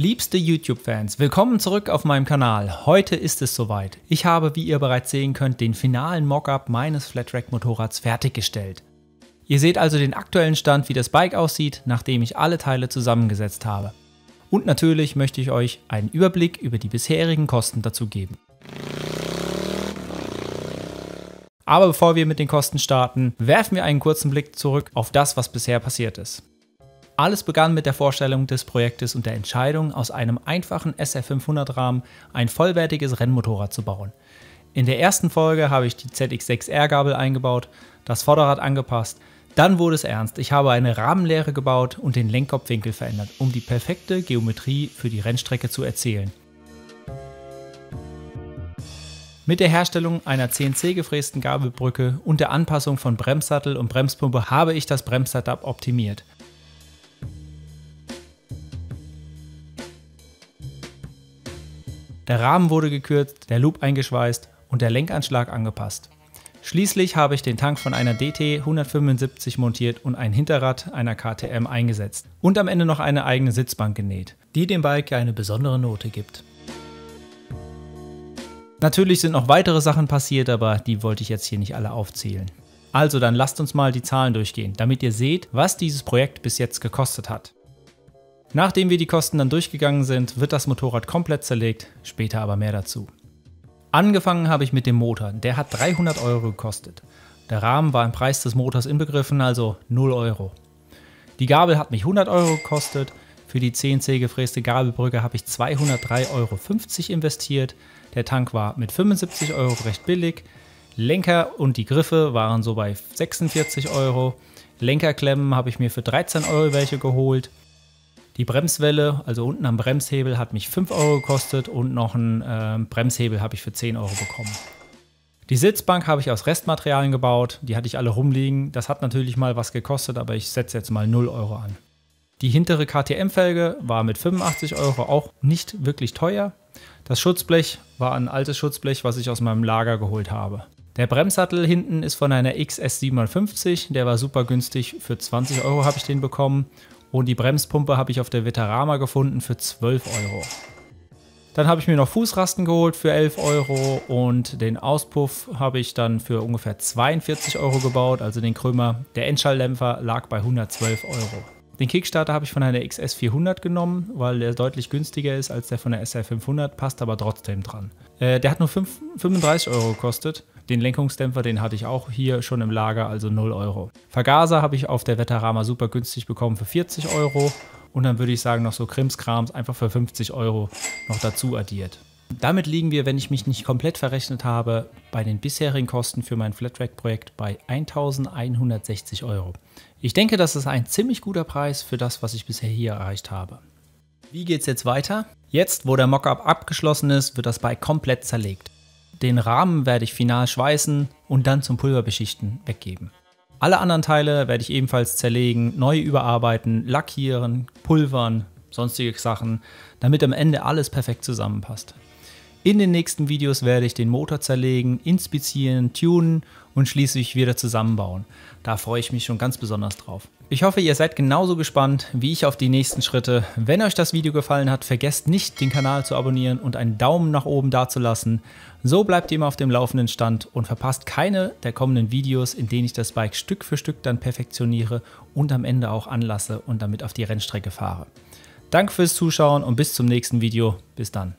Liebste YouTube-Fans, willkommen zurück auf meinem Kanal. Heute ist es soweit. Ich habe, wie ihr bereits sehen könnt, den finalen Mockup meines Flatrack-Motorrads fertiggestellt. Ihr seht also den aktuellen Stand, wie das Bike aussieht, nachdem ich alle Teile zusammengesetzt habe. Und natürlich möchte ich euch einen Überblick über die bisherigen Kosten dazu geben. Aber bevor wir mit den Kosten starten, werfen wir einen kurzen Blick zurück auf das, was bisher passiert ist. Alles begann mit der Vorstellung des Projektes und der Entscheidung, aus einem einfachen SR500-Rahmen ein vollwertiges Rennmotorrad zu bauen. In der ersten Folge habe ich die ZX6R-Gabel eingebaut, das Vorderrad angepasst. Dann wurde es ernst. Ich habe eine Rahmenlehre gebaut und den Lenkkopfwinkel verändert, um die perfekte Geometrie für die Rennstrecke zu erzielen. Mit der Herstellung einer CNC gefrästen Gabelbrücke und der Anpassung von Bremssattel und Bremspumpe habe ich das Bremssetup optimiert. Der Rahmen wurde gekürzt, der Loop eingeschweißt und der Lenkanschlag angepasst. Schließlich habe ich den Tank von einer DT 175 montiert und ein Hinterrad einer KTM eingesetzt und am Ende noch eine eigene Sitzbank genäht, die dem Bike eine besondere Note gibt. Natürlich sind noch weitere Sachen passiert, aber die wollte ich jetzt hier nicht alle aufzählen. Also dann lasst uns mal die Zahlen durchgehen, damit ihr seht, was dieses Projekt bis jetzt gekostet hat. Nachdem wir die Kosten dann durchgegangen sind, wird das Motorrad komplett zerlegt, später aber mehr dazu. Angefangen habe ich mit dem Motor, der hat 300 € gekostet. Der Rahmen war im Preis des Motors inbegriffen, also 0 €. Die Gabel hat mich 100 € gekostet, für die CNC gefräste Gabelbrücke habe ich 203,50 € investiert, der Tank war mit 75 € recht billig, Lenker und die Griffe waren so bei 46 €, Lenkerklemmen habe ich mir für 13 € welche geholt. Die Bremswelle, also unten am Bremshebel, hat mich 5 € gekostet und noch einen Bremshebel habe ich für 10 € bekommen. Die Sitzbank habe ich aus Restmaterialien gebaut, die hatte ich alle rumliegen. Das hat natürlich mal was gekostet, aber ich setze jetzt mal 0 € an. Die hintere KTM-Felge war mit 85 € auch nicht wirklich teuer. Das Schutzblech war ein altes Schutzblech, was ich aus meinem Lager geholt habe. Der Bremssattel hinten ist von einer XS57, der war super günstig, für 20 € habe ich den bekommen. Und die Bremspumpe habe ich auf der Veterama gefunden für 12 €. Dann habe ich mir noch Fußrasten geholt für 11 € und den Auspuff habe ich dann für ungefähr 42 € gebaut, also den Krümmer. Der Endschalldämpfer lag bei 112 €. Den Kickstarter habe ich von einer XS400 genommen, weil der deutlich günstiger ist als der von der SR500, passt aber trotzdem dran. Der hat nur 35 € gekostet. Den Lenkungsdämpfer, den hatte ich auch hier schon im Lager, also 0 €. Vergaser habe ich auf der Veterama super günstig bekommen für 40 € und dann würde ich sagen noch so Krimskrams einfach für 50 € noch dazu addiert. Damit liegen wir, wenn ich mich nicht komplett verrechnet habe, bei den bisherigen Kosten für mein Flatrack-Projekt bei 1.160 €. Ich denke, das ist ein ziemlich guter Preis für das, was ich bisher hier erreicht habe. Wie geht es jetzt weiter? Jetzt, wo der Mockup abgeschlossen ist, wird das Bike komplett zerlegt. Den Rahmen werde ich final schweißen und dann zum Pulverbeschichten weggeben. Alle anderen Teile werde ich ebenfalls zerlegen, neu überarbeiten, lackieren, pulvern, sonstige Sachen, damit am Ende alles perfekt zusammenpasst. In den nächsten Videos werde ich den Motor zerlegen, inspizieren, tunen und schließlich wieder zusammenbauen. Da freue ich mich schon ganz besonders drauf. Ich hoffe, ihr seid genauso gespannt wie ich auf die nächsten Schritte. Wenn euch das Video gefallen hat, vergesst nicht, den Kanal zu abonnieren und einen Daumen nach oben dazulassen. So bleibt ihr immer auf dem laufenden Stand und verpasst keine der kommenden Videos, in denen ich das Bike Stück für Stück dann perfektioniere und am Ende auch anlasse und damit auf die Rennstrecke fahre. Danke fürs Zuschauen und bis zum nächsten Video. Bis dann.